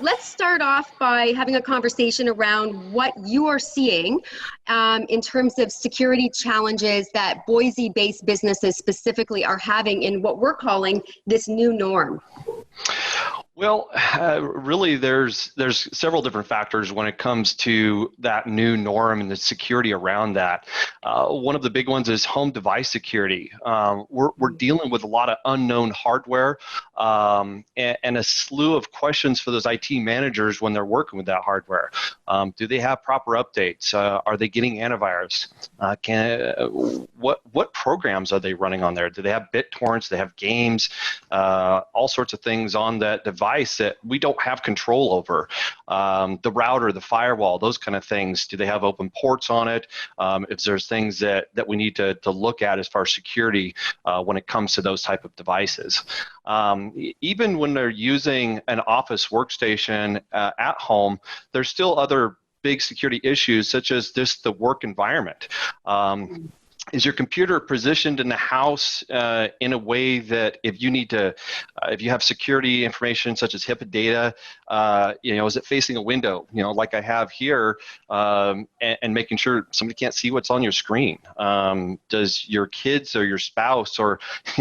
let's start off by having a conversation around what you are seeing in terms of security challenges that Boise-based businesses specifically are having in what we're calling this new norm. Well, really, there's several different factors when it comes to that new norm and the security around that. One of the big ones is home device security. We're dealing with a lot of unknown hardware and a slew of questions for those IT managers when they're working with that hardware. Do they have proper updates? Are they getting antivirus? What programs are they running on there? Do they have BitTorrents? Do they have games? All sorts of things on that device that we don't have control over. The router, the firewall, those kind of things. Do they have open ports on it? If there's things that we need to look at as far as security when it comes to those type of devices. Even when they're using an office workstation at home, there's still other big security issues such as just the work environment. Is your computer positioned in the house in a way that if you need to, if you have security information such as HIPAA data, is it facing a window, like I have here, and making sure somebody can't see what's on your screen? Does your kids or your spouse or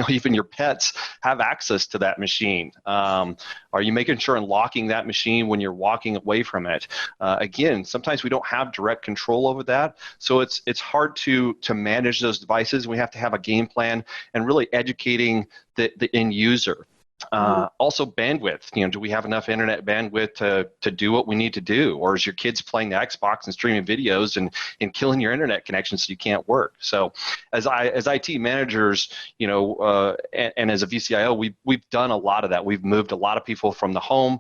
even your pets have access to that machine? Are you making sure and locking that machine when you're walking away from it? Again, sometimes we don't have direct control over that, so it's hard to manage those devices. We have to have a game plan and really educating the end user. Also bandwidth, do we have enough internet bandwidth to do what we need to do? Or is your kids playing the Xbox and streaming videos and killing your internet connection so you can't work? So as IT managers, and as a VCIO, we've done a lot of that. We've moved a lot of people from the home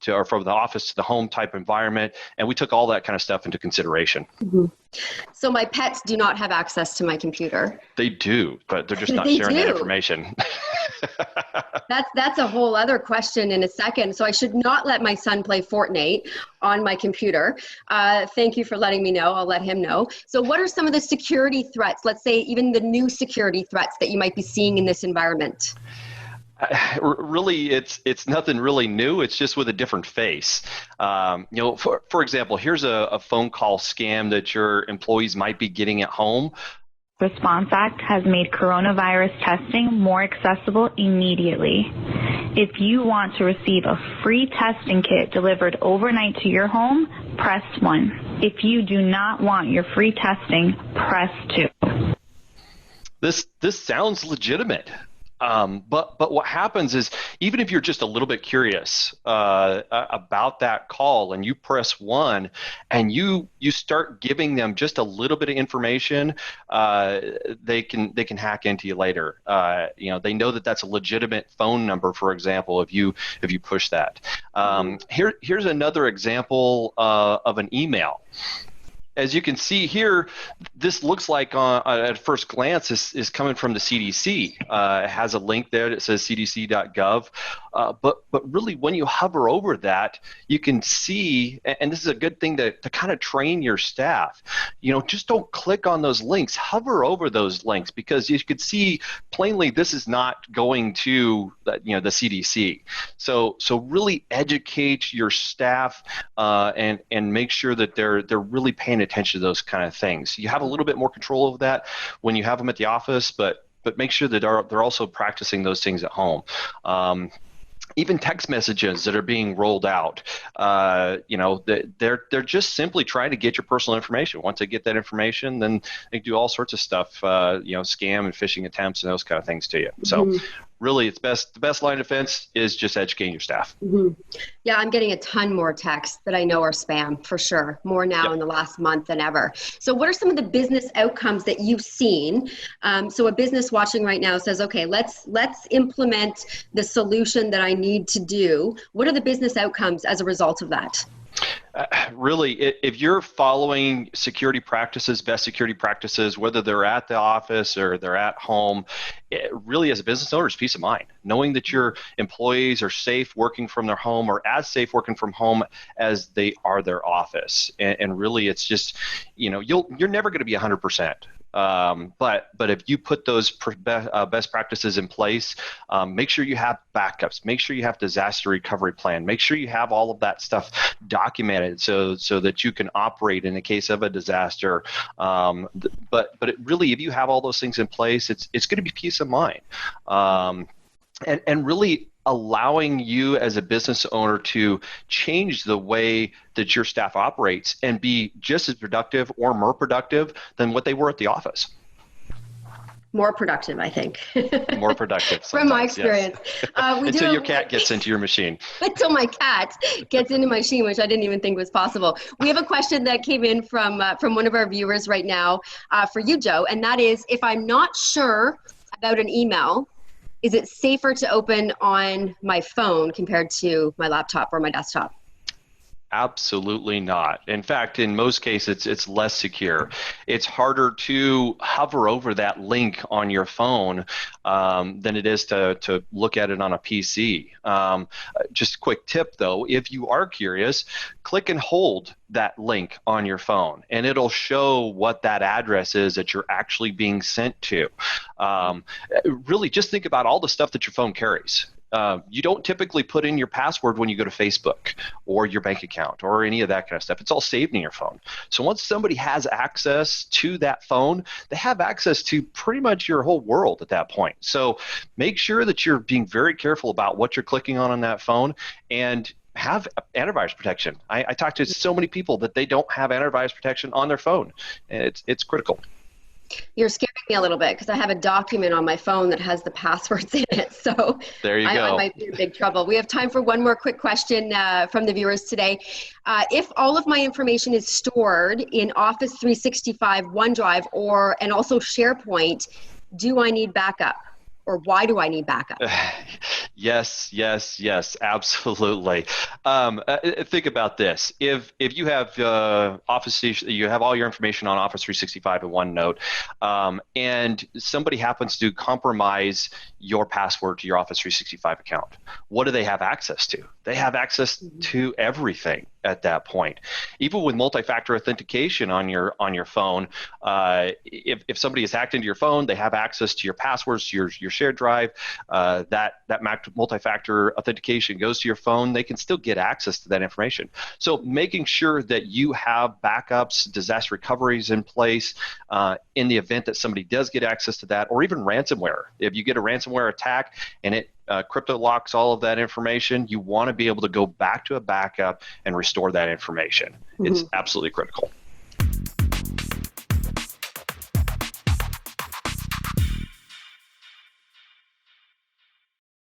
or from the office to the home type environment, and we took all that kind of stuff into consideration. Mm-hmm. So my pets do not have access to my computer. They do, but they're just not sharing that information. That's a whole other question in a second. So I should not let my son play Fortnite on my computer. Thank you for letting me know. I'll let him know. So what are some of the security threats, let's say even the new security threats that you might be seeing in this environment? Really, it's nothing really new. It's just with a different face. For example, here's a phone call scam that your employees might be getting at home. Response Act has made coronavirus testing more accessible immediately. If you want to receive a free testing kit delivered overnight to your home, press 1. If you do not want your free testing, press 2. This sounds legitimate. But what happens is, even if you're just a little bit curious about that call and you press 1 and you start giving them just a little bit of information, they can hack into you later. They know that that's a legitimate phone number, for example, if you push that. Here's another example of an email. As you can see here, this looks like at first glance is coming from the CDC. It has a link there that says cdc.gov. But really, when you hover over that, you can see, and this is a good thing to kind of train your staff, just don't click on those links. Hover over those links, because you could see plainly this is not going to the CDC. So really educate your staff and make sure that they're really paying attention to those kind of things. You have a little bit more control over that when you have them at the office, but make sure that they're also practicing those things at home. Even text messages that are being rolled out, they're just simply trying to get your personal information. Once they get that information, then they do all sorts of stuff, scam and phishing attempts and those kind of things to you. So really, the best line of defense is just educating your staff. Mm-hmm. Yeah, I'm getting a ton more texts that I know are spam, for sure. More now in the last month than ever. So what are some of the business outcomes that you've seen? So a business watching right now says, okay, let's implement the solution that I need to do. What are the business outcomes as a result of that? Really, if you're following security practices, best security practices, whether they're at the office or they're at home, really as a business owner, it's peace of mind. Knowing that your employees are safe working from their home or as safe working from home as they are their office. And really, it's just, you're never going to be 100%. But if you put those best practices in place, make sure you have backups, make sure you have disaster recovery plan, make sure you have all of that stuff documented so that you can operate in the case of a disaster. But it really, if you have all those things in place, it's going to be peace of mind. And really allowing you as a business owner to change the way that your staff operates and be just as productive or more productive than what they were at the office. More productive, I think. More productive. From my experience. Yes. Until your cat gets into your machine. Until my cat gets into my machine, which I didn't even think was possible. We have a question that came in from one of our viewers right now for you, Joe, and that is, if I'm not sure about an email, is it safer to open on my phone compared to my laptop or my desktop? Absolutely not. In fact, in most cases, it's less secure. It's harder to hover over that link on your phone than it is to look at it on a PC. Just a quick tip, though, if you are curious, click and hold that link on your phone, and it'll show what that address is that you're actually being sent to. Really, just think about all the stuff that your phone carries. You don't typically put in your password when you go to Facebook or your bank account or any of that kind of stuff. It's all saved in your phone. So once somebody has access to that phone, they have access to pretty much your whole world at that point. So make sure that you're being very careful about what you're clicking on that phone, and have antivirus protection. I talk to so many people that they don't have antivirus protection on their phone, and it's critical. You're scaring me a little bit because I have a document on my phone that has the passwords in it. So there you go. I might be in big trouble. We have time for one more quick question from the viewers today. If all of my information is stored in Office 365, OneDrive, and also SharePoint, do I need backup? Or why do I need backup? Yes, absolutely. Think about this. If you have you have all your information on Office 365 and OneNote, and somebody happens to compromise your password to your Office 365 account, what do they have access to? They have access to everything at that point. Even with multi-factor authentication on your phone, if somebody has hacked into your phone, they have access to your passwords, to your shared drive. That multi-factor authentication goes to your phone. They can still get access to that information. So making sure that you have backups, disaster recoveries in place in the event that somebody does get access to that, or even ransomware. If you get a ransomware attack and it crypto locks all of that information, you want to be able to go back to a backup and restore that information. It's absolutely critical.